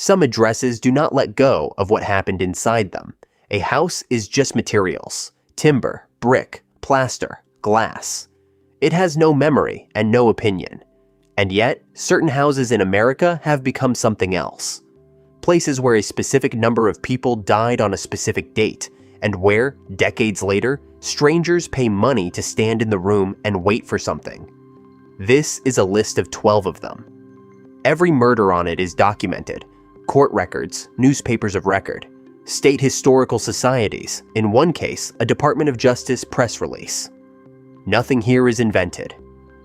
Some addresses do not let go of what happened inside them. A house is just materials: timber, brick, plaster, glass. It has no memory and no opinion. And yet, certain houses in America have become something else. Places where a specific number of people died on a specific date, and where, decades later, strangers pay money to stand in the room and wait for something. This is a list of 12 of them. Every murder on it is documented: court records, newspapers of record, state historical societies, in one case, a Department of Justice press release. Nothing here is invented.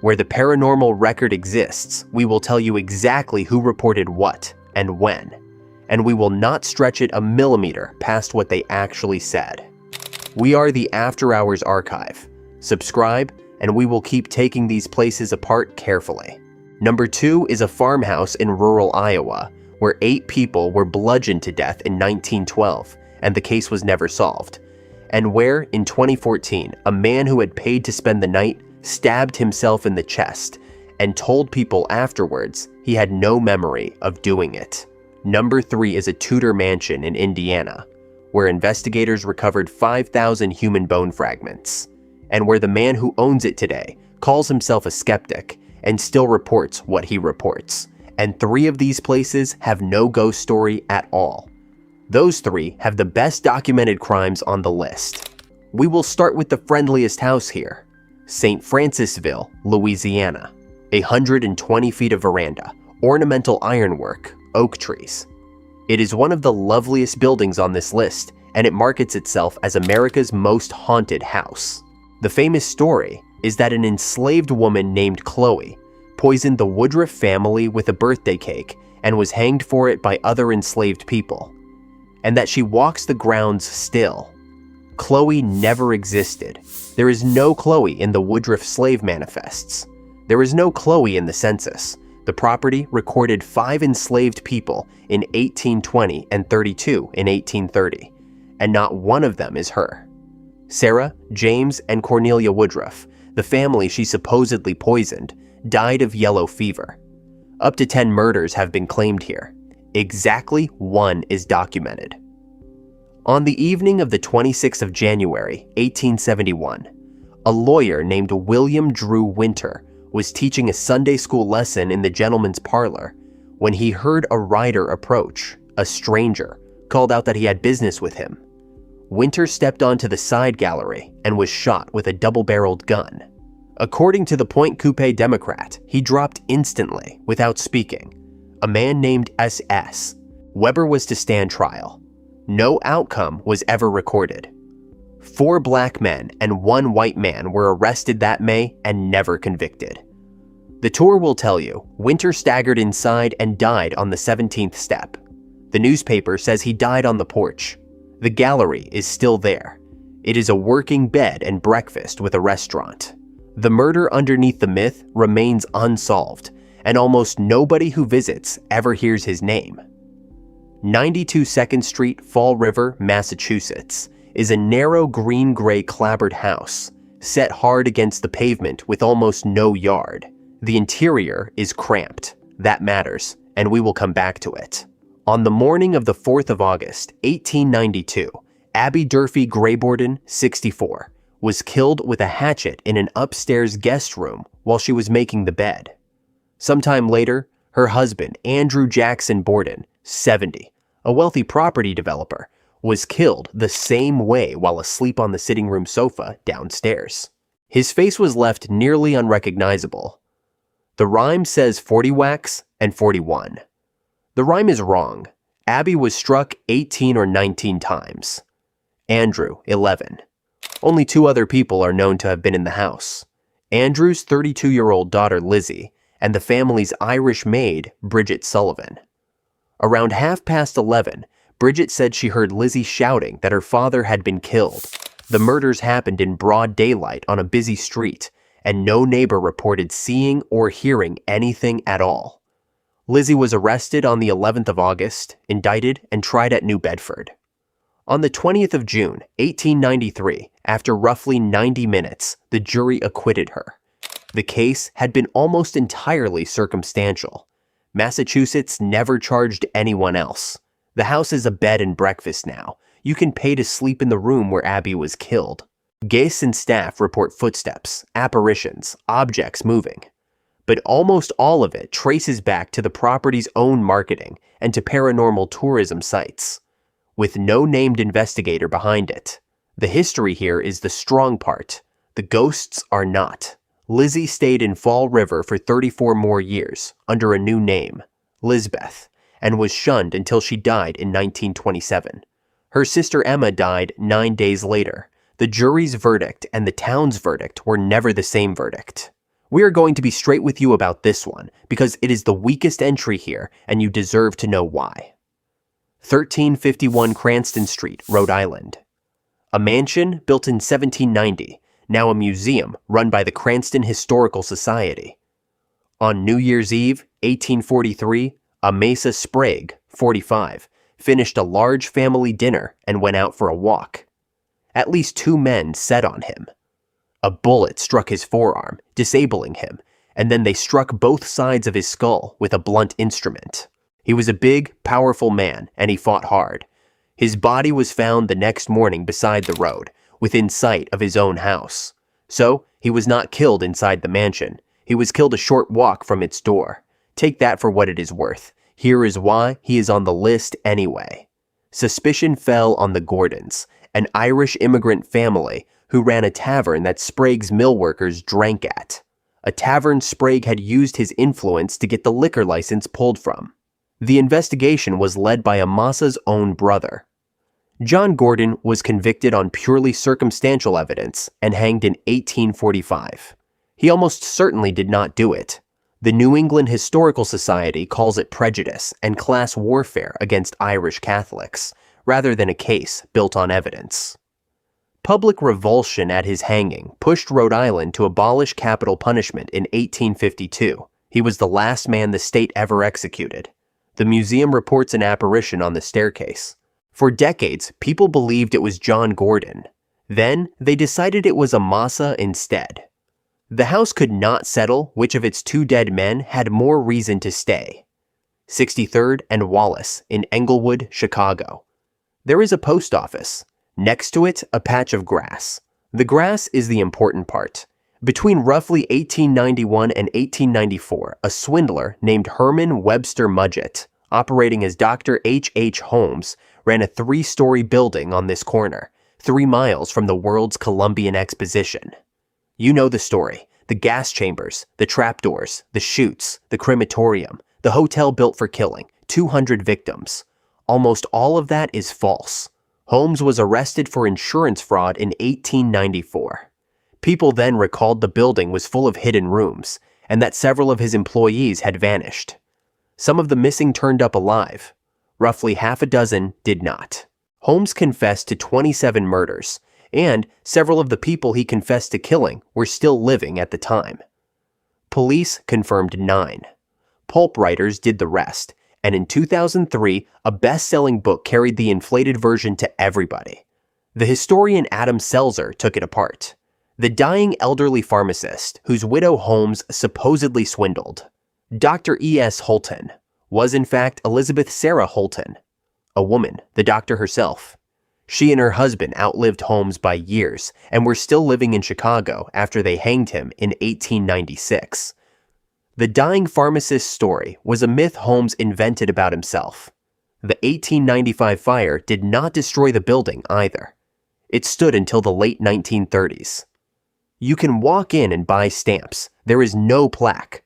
Where the paranormal record exists, we will tell you exactly who reported what and when, and we will not stretch it a millimeter past what they actually said. We are the After Hours Archive. Subscribe, and we will keep taking these places apart carefully. Number 2 is a farmhouse in rural Iowa, where 8 people were bludgeoned to death in 1912, and the case was never solved. And where, in 2014, a man who had paid to spend the night stabbed himself in the chest and told people afterwards he had no memory of doing it. Number 3 is a Tudor mansion in Indiana, where investigators recovered 5,000 human bone fragments, and where the man who owns it today calls himself a skeptic and still reports what he reports. And 3 of these places have no ghost story at all. Those 3 have the best documented crimes on the list. We will start with the friendliest house here: St. Francisville, Louisiana. 120 feet of veranda, ornamental ironwork, oak trees. It is one of the loveliest buildings on this list, and it markets itself as America's most haunted house. The famous story is that an enslaved woman named Chloe poisoned the Woodruff family with a birthday cake and was hanged for it by other enslaved people, and that she walks the grounds still. Chloe never existed. There is no Chloe in the Woodruff slave manifests. There is no Chloe in the census. The property recorded 5 enslaved people in 1820 and 32 in 1830, and not one of them is her. Sarah, James, and Cornelia Woodruff, the family she supposedly poisoned, died of yellow fever. Up to 10 murders have been claimed here. Exactly 1 is documented. On the evening of the 26th of January, 1871, a lawyer named William Drew Winter was teaching a Sunday school lesson in the gentleman's parlor when he heard a rider approach. A stranger called out that he had business with him. Winter stepped onto the side gallery and was shot with a double-barreled gun. According to the Point Coupe Democrat, he dropped instantly without speaking. A man named S.S. Weber was to stand trial. No outcome was ever recorded. 4 black men and 1 white man were arrested that May and never convicted. The tour will tell you, Winter staggered inside and died on the 17th step. The newspaper says he died on the porch. The gallery is still there. It is a working bed and breakfast with a restaurant. The murder underneath the myth remains unsolved, and almost nobody who visits ever hears his name. 92 2nd Street, Fall River, Massachusetts, is a narrow green-gray clapboard house, set hard against the pavement with almost no yard. The interior is cramped. That matters, and we will come back to it. On the morning of the 4th of August, 1892, Abby Durfee Gray Borden, 64, was killed with a hatchet in an upstairs guest room while she was making the bed. Sometime later, her husband, Andrew Jackson Borden, 70, a wealthy property developer, was killed the same way while asleep on the sitting room sofa downstairs. His face was left nearly unrecognizable. The rhyme says 40 whacks and 41. The rhyme is wrong. Abby was struck 18 or 19 times. Andrew, 11. Only 2 other people are known to have been in the house: Andrew's 32-year-old daughter Lizzie and the family's Irish maid, Bridget Sullivan. Around 11:30, Bridget said she heard Lizzie shouting that her father had been killed. The murders happened in broad daylight on a busy street, and no neighbor reported seeing or hearing anything at all. Lizzie was arrested on the 11th of August, indicted, and tried at New Bedford. On the 20th of June, 1893, after roughly 90 minutes, the jury acquitted her. The case had been almost entirely circumstantial. Massachusetts never charged anyone else. The house is a bed and breakfast now. You can pay to sleep in the room where Abby was killed. Gase and staff report footsteps, apparitions, objects moving. But almost all of it traces back to the property's own marketing and to paranormal tourism sites, with no named investigator behind it. The history here is the strong part. The ghosts are not. Lizzie stayed in Fall River for 34 more years under a new name, Lizbeth, and was shunned until she died in 1927. Her sister Emma died 9 days later. The jury's verdict and the town's verdict were never the same verdict. We are going to be straight with you about this one because it is the weakest entry here and you deserve to know why. 1351 Cranston Street, Rhode Island. A mansion built in 1790, now a museum run by the Cranston Historical Society. On New Year's Eve, 1843, Amasa Sprague, 45, finished a large family dinner and went out for a walk. At least 2 men set on him. A bullet struck his forearm, disabling him, and then they struck both sides of his skull with a blunt instrument. He was a big, powerful man, and he fought hard. His body was found the next morning beside the road, within sight of his own house. So, he was not killed inside the mansion. He was killed a short walk from its door. Take that for what it is worth. Here is why he is on the list anyway. Suspicion fell on the Gordons, an Irish immigrant family who ran a tavern that Sprague's mill workers drank at. A tavern Sprague had used his influence to get the liquor license pulled from. The investigation was led by Amasa's own brother. John Gordon was convicted on purely circumstantial evidence and hanged in 1845. He almost certainly did not do it. The New England Historical Society calls it prejudice and class warfare against Irish Catholics, rather than a case built on evidence. Public revulsion at his hanging pushed Rhode Island to abolish capital punishment in 1852. He was the last man the state ever executed. The museum reports an apparition on the staircase. For decades, people believed it was John Gordon. Then, they decided it was Amasa instead. The house could not settle which of its 2 dead men had more reason to stay. 63rd and Wallace in Englewood, Chicago. There is a post office. Next to it, a patch of grass. The grass is the important part. Between roughly 1891 and 1894, a swindler named Herman Webster Mudgett, operating as Dr. H. Holmes, ran a 3-story building on this corner, 3 miles from the World's Columbian Exposition. You know the story. The gas chambers, the trapdoors, the chutes, the crematorium, the hotel built for killing, 200 victims. Almost all of that is false. Holmes was arrested for insurance fraud in 1894. People then recalled the building was full of hidden rooms, and that several of his employees had vanished. Some of the missing turned up alive. Roughly half a dozen did not. Holmes confessed to 27 murders, and several of the people he confessed to killing were still living at the time. Police confirmed 9. Pulp writers did the rest, and in 2003, a best-selling book carried the inflated version to everybody. The historian Adam Selzer took it apart. The dying elderly pharmacist, whose widow Holmes supposedly swindled, Dr. E.S. Holton, was in fact Elizabeth Sarah Holton, a woman, the doctor herself. She and her husband outlived Holmes by years and were still living in Chicago after they hanged him in 1896. The dying pharmacist's story was a myth Holmes invented about himself. The 1895 fire did not destroy the building either. It stood until the late 1930s. You can walk in and buy stamps. There is no plaque.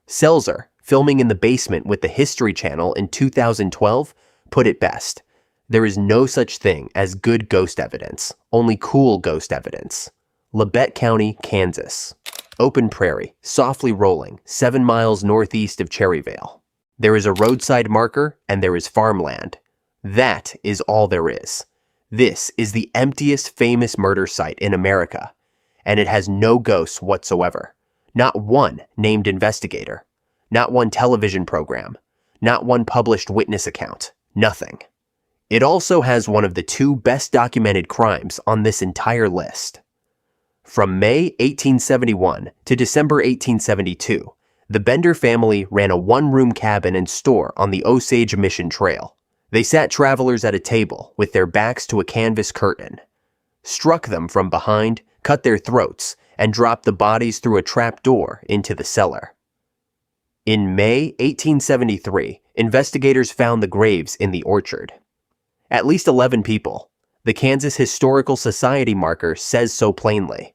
Selzer, filming in the basement with the History Channel in 2012, put it best. There is no such thing as good ghost evidence, only cool ghost evidence. Labette County, Kansas. Open prairie, softly rolling, 7 miles northeast of Cherryvale. There is a roadside marker and there is farmland. That is all there is. This is the emptiest famous murder site in America, and it has no ghosts whatsoever. Not one named investigator. Not one television program. Not one published witness account. Nothing. It also has one of the 2 best documented crimes on this entire list. From May 1871 to December 1872, The Bender family ran a one-room cabin and store on the Osage Mission Trail. They sat travelers at a table with their backs to a canvas curtain, struck them from behind, cut their throats, and dropped the bodies through a trap door into the cellar. In May 1873, investigators found the graves in the orchard. At least 11 people. The Kansas Historical Society marker says so plainly.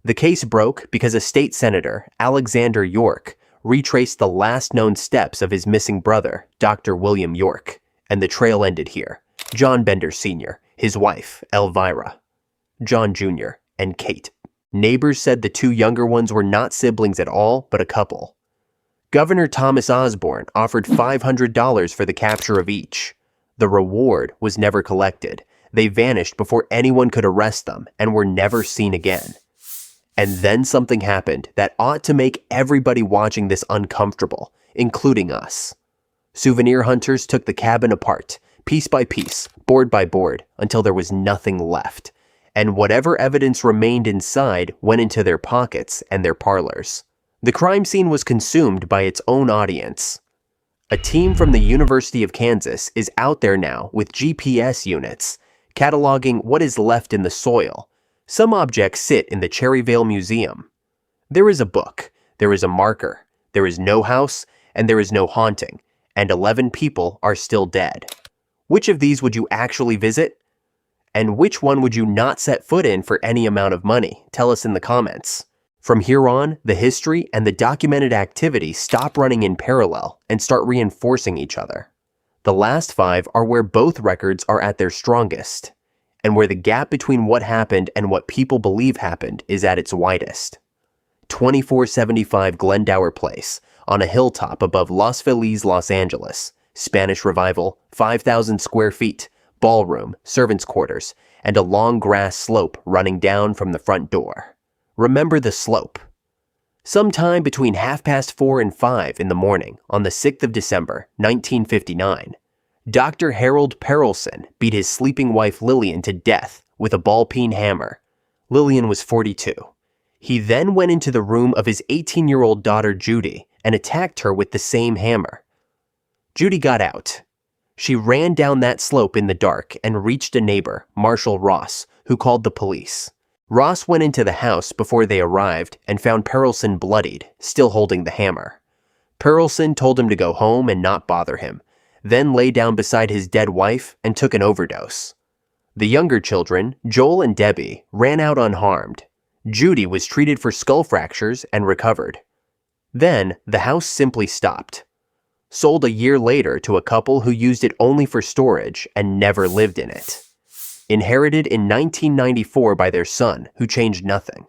The case broke because a state senator, Alexander York, retraced the last known steps of his missing brother, Dr. William York, and the trail ended here. John Bender Sr., his wife, Elvira, John Jr., and Kate. Neighbors said the two younger ones were not siblings at all, but a couple. Governor Thomas Osborne offered $500 for the capture of each. The reward was never collected. They vanished before anyone could arrest them and were never seen again. And then something happened that ought to make everybody watching this uncomfortable, including us. Souvenir hunters took the cabin apart, piece by piece, board by board, until there was nothing left. And whatever evidence remained inside went into their pockets and their parlors. The crime scene was consumed by its own audience. A team from the University of Kansas is out there now with GPS units, cataloging what is left in the soil. Some objects sit in the Cherryvale Museum. There is a book, there is a marker, there is no house, and there is no haunting, and 11 people are still dead. Which of these would you actually visit? And which one would you not set foot in for any amount of money? Tell us in the comments. From here on, the history and the documented activity stop running in parallel and start reinforcing each other. The last 5 are where both records are at their strongest, and where the gap between what happened and what people believe happened is at its widest. 2475 Glendower Place, on a hilltop above Los Feliz, Los Angeles. Spanish Revival, 5,000 square feet, ballroom, servants' quarters, and a long grass slope running down from the front door. Remember the slope. Sometime between 4:30 and 5 in the morning on the 6th of December, 1959, Dr. Harold Perelson beat his sleeping wife Lillian to death with a ball-peen hammer. Lillian was 42. He then went into the room of his 18-year-old daughter Judy and attacked her with the same hammer. Judy got out. She ran down that slope in the dark and reached a neighbor, Marshall Ross, who called the police. Ross went into the house before they arrived and found Perelson bloodied, still holding the hammer. Perelson told him to go home and not bother him, then lay down beside his dead wife and took an overdose. The younger children, Joel and Debbie, ran out unharmed. Judy was treated for skull fractures and recovered. Then, the house simply stopped. Sold a year later to a couple who used it only for storage and never lived in it. Inherited in 1994 by their son, who changed nothing.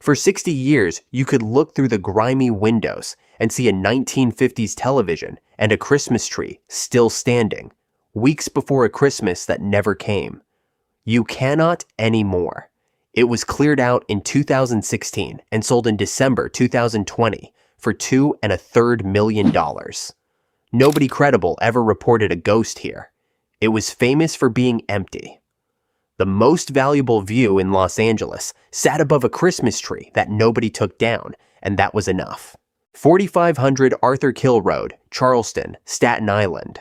For 60 years, you could look through the grimy windows and see a 1950s television and a Christmas tree still standing, weeks before a Christmas that never came. You cannot anymore. It was cleared out in 2016 and sold in December 2020 for $2.33 million. Nobody credible ever reported a ghost here. It was famous for being empty. The most valuable view in Los Angeles sat above a Christmas tree that nobody took down, and that was enough. 4500 Arthur Kill Road, Charleston, Staten Island.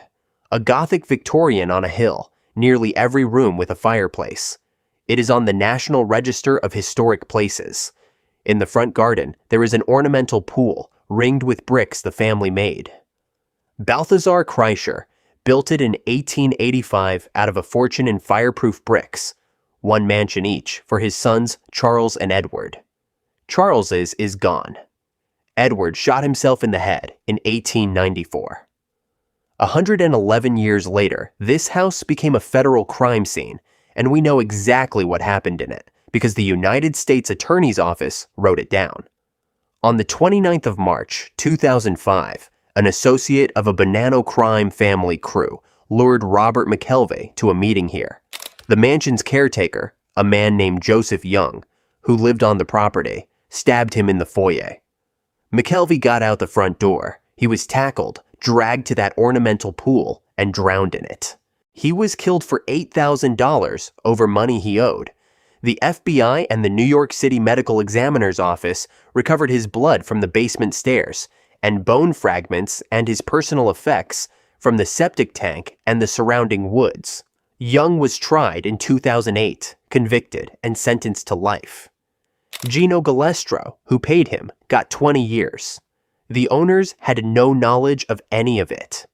A Gothic Victorian on a hill, nearly every room with a fireplace. It is on the National Register of Historic Places. In the front garden, there is an ornamental pool, ringed with bricks the family made. Balthazar Kreischer built it in 1885 out of a fortune in fireproof bricks, 1 mansion each for his sons Charles and Edward. Charles's is gone. Edward shot himself in the head in 1894. 111 years later, this house became a federal crime scene, and we know exactly what happened in it because the United States Attorney's Office wrote it down. On the 29th of March, 2005, an associate of a Bonanno crime family crew lured Robert McKelvey to a meeting here. The mansion's caretaker, a man named Joseph Young, who lived on the property, stabbed him in the foyer. McKelvey got out the front door. He was tackled, dragged to that ornamental pool, and drowned in it. He was killed for $8,000 over money he owed. The FBI and the New York City Medical Examiner's Office recovered his blood from the basement stairs, and bone fragments and his personal effects from the septic tank and the surrounding woods. Young was tried in 2008, convicted, and sentenced to life. Gino Galestro, who paid him, got 20 years. The owners had no knowledge of any of it.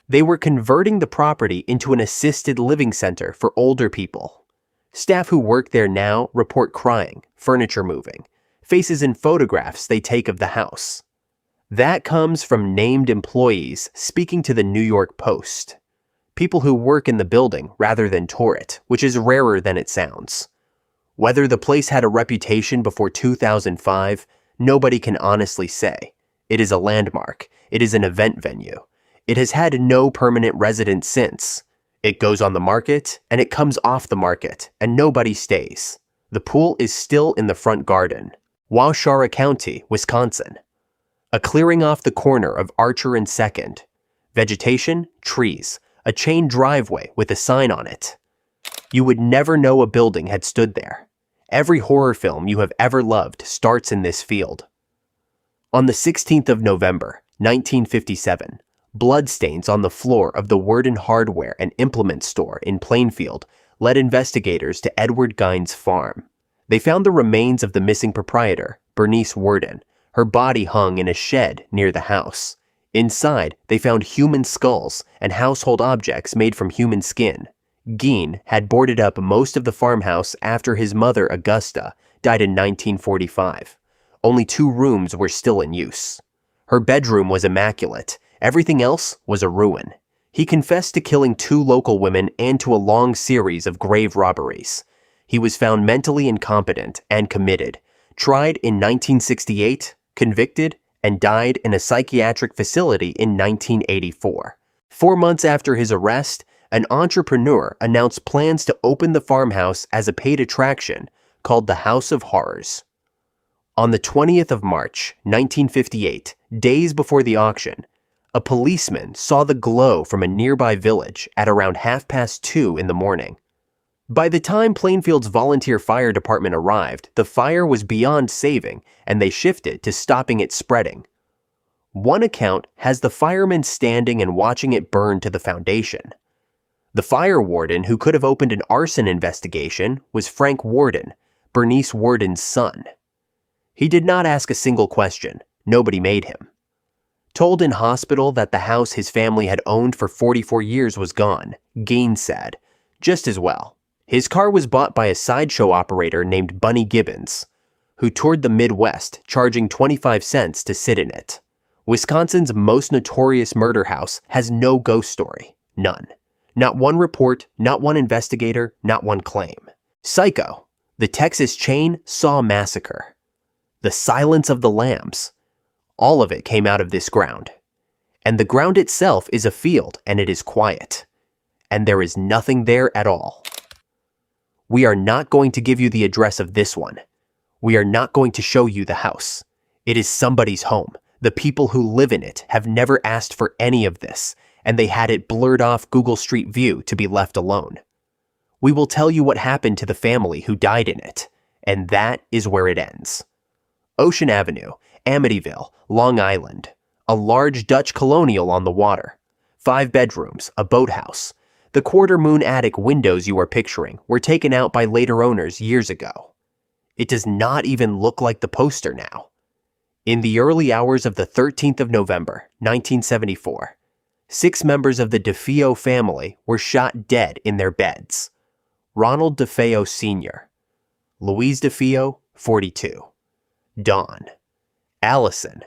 They were converting the property into an assisted living center for older people. Staff who work there now report crying, furniture moving, faces in photographs they take of the house. That comes from named employees speaking to the New York Post. People who work in the building rather than tour it, which is rarer than it sounds. Whether the place had a reputation before 2005, nobody can honestly say. It is a landmark. It is an event venue. It has had no permanent residents since. It goes on the market, and it comes off the market, and nobody stays. The pool is still in the front garden. Waushara County, Wisconsin. A clearing off the corner of Archer and 2nd. Vegetation, trees, a chain driveway with a sign on it. You would never know a building had stood there. Every horror film you have ever loved starts in this field. On the 16th of November, 1957, bloodstains on the floor of the Borden hardware and implement store in Plainfield led investigators to Edward Gein's farm. They found the remains of the missing proprietor, Bernice Worden. Her body hung in a shed near the house. Inside, they found human skulls and household objects made from human skin. Gein had boarded up most of the farmhouse after his mother, Augusta, died in 1945. Only 2 rooms were still in use. Her bedroom was immaculate. Everything else was a ruin. He confessed to killing 2 local women and to a long series of grave robberies. He was found mentally incompetent and committed, tried in 1968, convicted, and died in a psychiatric facility in 1984. 4 months after his arrest, an entrepreneur announced plans to open the farmhouse as a paid attraction called the House of Horrors. On the 20th of March, 1958, days before the auction, a policeman saw the glow from a nearby village at around 2:30 in the morning. By the time Plainfield's volunteer fire department arrived, the fire was beyond saving, and they shifted to stopping it spreading. One account has the firemen standing and watching it burn to the foundation. The fire warden who could have opened an arson investigation was Frank Worden, Bernice Worden's son. He did not ask a single question. Nobody made him. Told in hospital that the house his family had owned for 44 years was gone, Gein said, just as well. His car was bought by a sideshow operator named Bunny Gibbons, who toured the Midwest, charging 25 cents to sit in it. Wisconsin's most notorious murder house has no ghost story. None. Not one report, not one investigator, not one claim. Psycho, the Texas Chainsaw Massacre. The Silence of the Lambs. All of it came out of this ground. And the ground itself is a field, and it is quiet. And there is nothing there at all. We are not going to give you the address of this one. We are not going to show you the house. It is somebody's home. The people who live in it have never asked for any of this, and they had it blurred off Google Street View to be left alone. We will tell you what happened to the family who died in it, and that is where it ends. Ocean Avenue, Amityville, Long Island. A large Dutch colonial on the water. 5 bedrooms, a boathouse. The quarter-moon attic windows you are picturing were taken out by later owners years ago. It does not even look like the poster now. In the early hours of the 13th of November, 1974, 6 members of the DeFeo family were shot dead in their beds. Ronald DeFeo Sr., Louise DeFeo, 42, Dawn, Allison,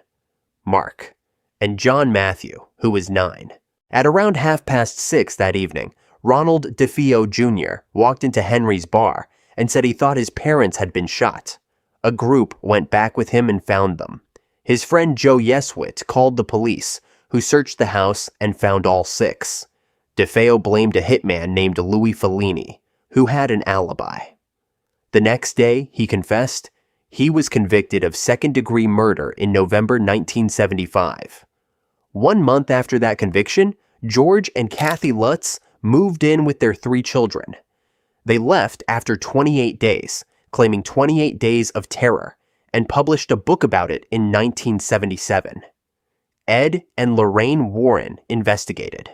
Mark, and John Matthew, who was 9. At around 6:30 that evening, Ronald DeFeo Jr. walked into Henry's bar and said he thought his parents had been shot. A group went back with him and found them. His friend Joe Yeswit called the police, who searched the house and found all 6. DeFeo blamed a hitman named Louis Fellini, who had an alibi. The next day, he confessed, he was convicted of second-degree murder in November 1975. 1 month after that conviction, George and Kathy Lutz moved in with their 3 children. They left after 28 days, claiming 28 days of terror, and published a book about it in 1977. Ed and Lorraine Warren investigated.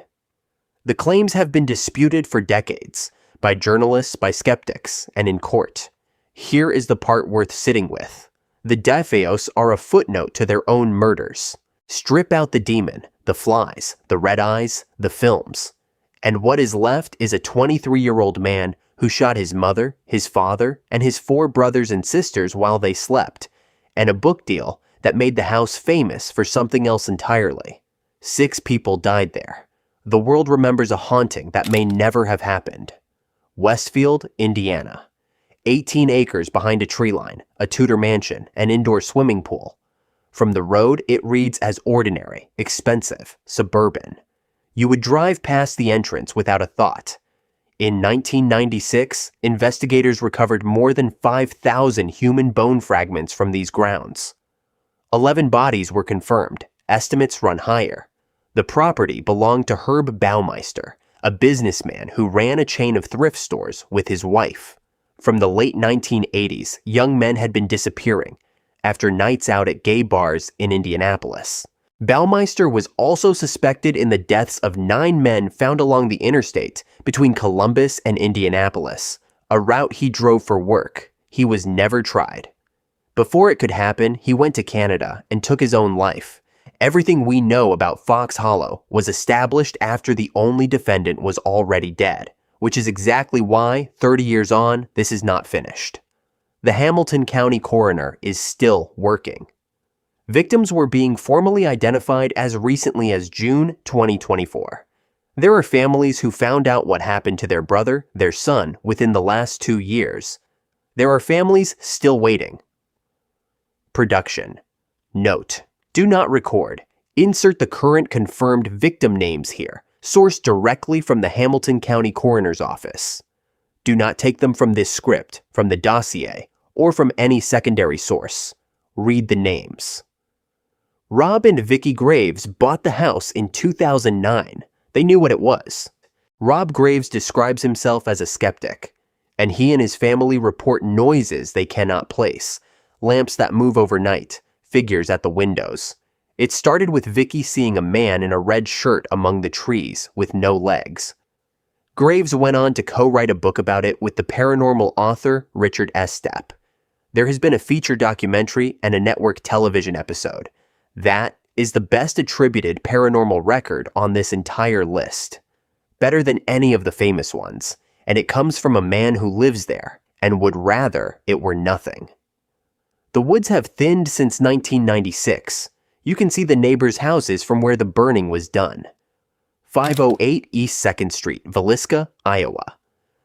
The claims have been disputed for decades, by journalists, by skeptics, and in court. Here is the part worth sitting with. The Defios are a footnote to their own murders. Strip out the demon, the flies, the red eyes, the films. And what is left is a 23-year-old man who shot his mother, his father, and his 4 brothers and sisters while they slept, and a book deal that made the house famous for something else entirely. 6 people died there. The world remembers a haunting that may never have happened. Westfield, Indiana. 18 acres behind a tree line, a Tudor mansion, an indoor swimming pool. From the road, it reads as ordinary, expensive, suburban. You would drive past the entrance without a thought. In 1996, investigators recovered more than 5,000 human bone fragments from these grounds. 11 bodies were confirmed. Estimates run higher. The property belonged to Herb Baumeister, a businessman who ran a chain of thrift stores with his wife. From the late 1980s, young men had been disappearing after nights out at gay bars in Indianapolis. Baumeister was also suspected in the deaths of 9 men found along the interstate between Columbus and Indianapolis, a route he drove for work. He was never tried. Before it could happen, he went to Canada and took his own life. Everything we know about Fox Hollow was established after the only defendant was already dead, which is exactly why, 30 years on, this is not finished. The Hamilton County coroner is still working. Victims were being formally identified as recently as June 2024. There are families who found out what happened to their brother, their son, within the last 2 years. There are families still waiting. Production. Note: do not record. Insert the current confirmed victim names here, sourced directly from the Hamilton County Coroner's Office. Do not take them from this script, from the dossier, or from any secondary source. Read the names. Rob and Vicki Graves bought the house in 2009. They knew what it was. Rob Graves describes himself as a skeptic, and he and his family report noises they cannot place, lamps that move overnight, figures at the windows. It started with Vicki seeing a man in a red shirt among the trees with no legs. Graves went on to co-write a book about it with the paranormal author Richard Estep. There has been a feature documentary and a network television episode. That is the best attributed paranormal record on this entire list. Better than any of the famous ones, and it comes from a man who lives there and would rather it were nothing. The woods have thinned since 1996. You can see the neighbors' houses from where the burning was done. 508 East 2nd Street, Villisca, Iowa.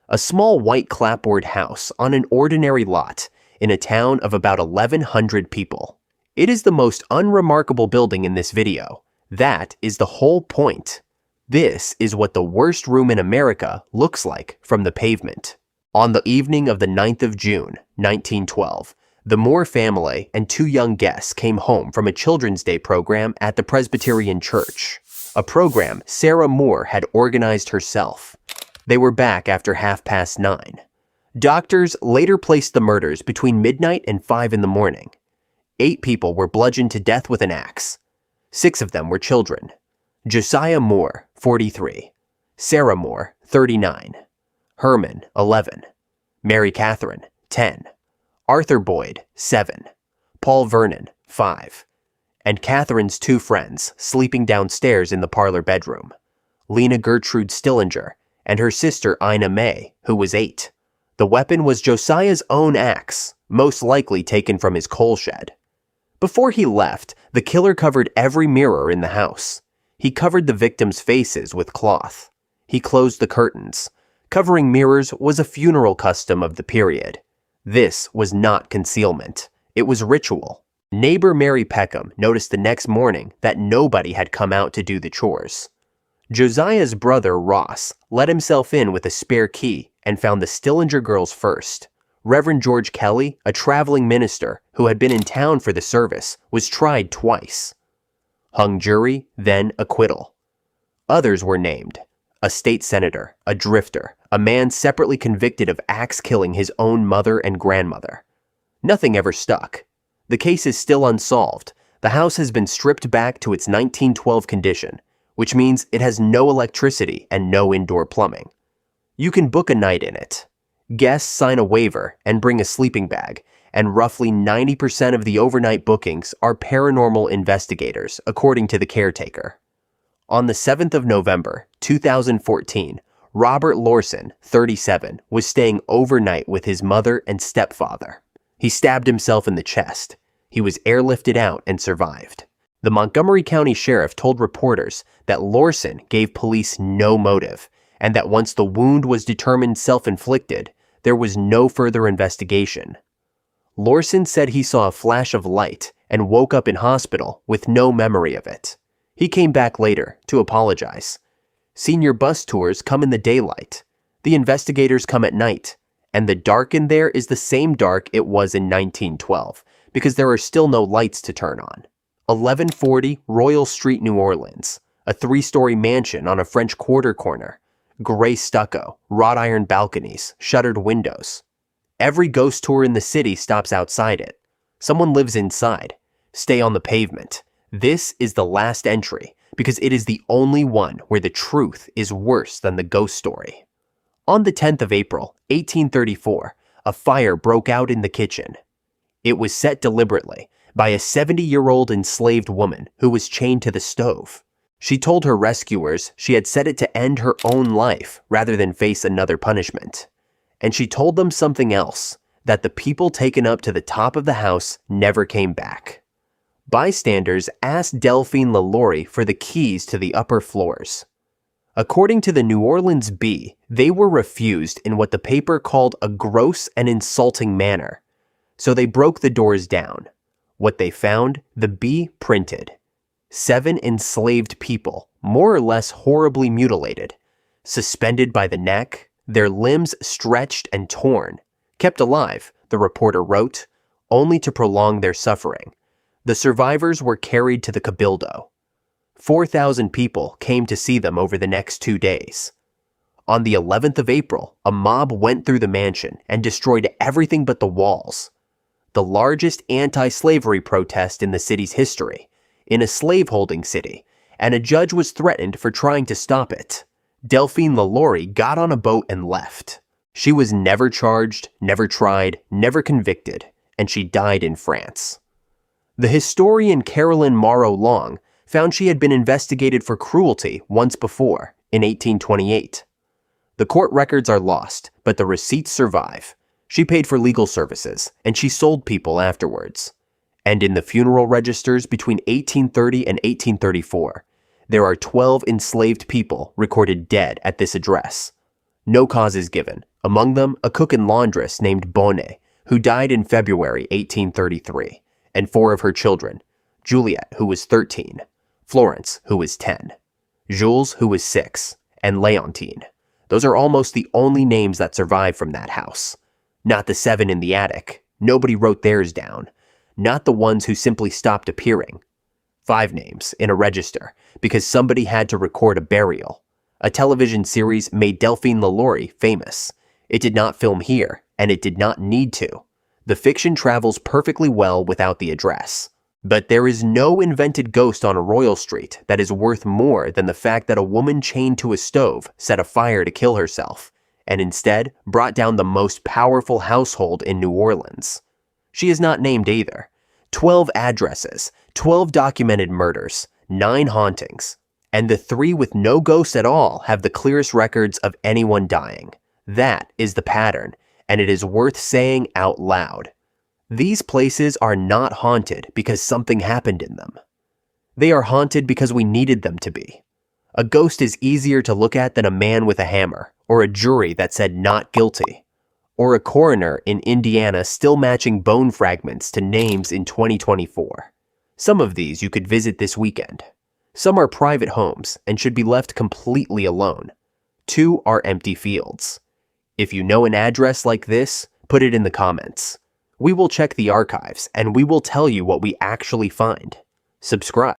A small white clapboard house on an ordinary lot in a town of about 1,100 people. It is the most unremarkable building in this video. That is the whole point. This is what the worst room in America looks like from the pavement. On the evening of the 9th of June, 1912, the Moore family and 2 young guests came home from a Children's Day program at the Presbyterian Church, a program Sarah Moore had organized herself. They were back after 9:30. Doctors later placed the murders between midnight and 5 in the morning. 8 people were bludgeoned to death with an axe. 6 of them were children. Josiah Moore, 43. Sarah Moore, 39. Herman, 11. Mary Catherine, 10. Arthur Boyd, 7. Paul Vernon, 5. And Catherine's 2 friends sleeping downstairs in the parlor bedroom. Lena Gertrude Stillinger and her sister Ina May, who was 8. The weapon was Josiah's own axe, most likely taken from his coal shed. Before he left, the killer covered every mirror in the house. He covered the victims' faces with cloth. He closed the curtains. Covering mirrors was a funeral custom of the period. This was not concealment. It was ritual. Neighbor Mary Peckham noticed the next morning that nobody had come out to do the chores. Josiah's brother Ross let himself in with a spare key and found the Stillinger girls first. Reverend George Kelly, a traveling minister who had been in town for the service, was tried twice. Hung jury, then acquittal. Others were named. A state senator, a drifter, a man separately convicted of axe-killing his own mother and grandmother. Nothing ever stuck. The case is still unsolved, The house has been stripped back to its 1912 condition, which means it has no electricity and no indoor plumbing. You can book a night in it. Guests sign a waiver and bring a sleeping bag, and roughly 90% of the overnight bookings are paranormal investigators, according to the caretaker. On the 7th of November, 2014, Robert Lorson, 37, was staying overnight with his mother and stepfather. He stabbed himself in the chest. He was airlifted out and survived. The Montgomery County Sheriff told reporters that Lorson gave police no motive, and that once the wound was determined self-inflicted, there was no further investigation. Lorson said he saw a flash of light and woke up in hospital with no memory of it. He came back later to apologize. Senior bus tours come in the daylight. The investigators come at night, and the dark in there is the same dark it was in 1912, because there are still no lights to turn on. 1140 Royal Street, New Orleans, a 3-story mansion on a French Quarter corner, gray stucco, wrought iron balconies, shuttered windows. Every ghost tour in the city stops outside it. Someone lives inside. Stay on the pavement. This is the last entry, because it is the only one where the truth is worse than the ghost story. On the 10th of April, 1834, a fire broke out in the kitchen. It was set deliberately by a 70-year-old enslaved woman who was chained to the stove. She told her rescuers she had set it to end her own life rather than face another punishment. And she told them something else, that the people taken up to the top of the house never came back. Bystanders asked Delphine LaLaurie for the keys to the upper floors. According to the New Orleans Bee, they were refused in what the paper called a gross and insulting manner. So they broke the doors down. What they found, the Bee printed. 7 enslaved people, more or less horribly mutilated, suspended by the neck, their limbs stretched and torn, kept alive, the reporter wrote, only to prolong their suffering. The survivors were carried to the Cabildo. 4,000 people came to see them over the next 2 days. On the 11th of April, a mob went through the mansion and destroyed everything but the walls. The largest anti-slavery protest in the city's history, in a slaveholding city, and a judge was threatened for trying to stop it. Delphine LaLaurie got on a boat and left. She was never charged, never tried, never convicted, and she died in France. The historian Carolyn Morrow Long found she had been investigated for cruelty once before, in 1828. The court records are lost, but the receipts survive. She paid for legal services, and she sold people afterwards. And in the funeral registers between 1830 and 1834, there are 12 enslaved people recorded dead at this address. No cause is given. Among them, a cook and laundress named Bonnet, who died in February 1833, and 4 of her children, Juliette, who was 13, Florence, who was 10, Jules, who was 6, and Leontine. Those are almost the only names that survive from that house. Not the 7 in the attic. Nobody wrote theirs down. Not the ones who simply stopped appearing. 5 names in a register because somebody had to record a burial. A television series made Delphine LaLaurie famous. It did not film here, and it did not need to. The fiction travels perfectly well without the address. But there is no invented ghost on a Royal Street that is worth more than the fact that a woman chained to a stove set a fire to kill herself, and instead brought down the most powerful household in New Orleans. She is not named either. 12 addresses, 12 documented murders, 9 hauntings, and the 3 with no ghosts at all have the clearest records of anyone dying. That is the pattern, and it is worth saying out loud. These places are not haunted because something happened in them. They are haunted because we needed them to be. A ghost is easier to look at than a man with a hammer, or a jury that said not guilty, or a coroner in Indiana still matching bone fragments to names in 2024. Some of these you could visit this weekend. Some are private homes and should be left completely alone. 2 are empty fields. If you know an address like this, put it in the comments. We will check the archives and we will tell you what we actually find. Subscribe.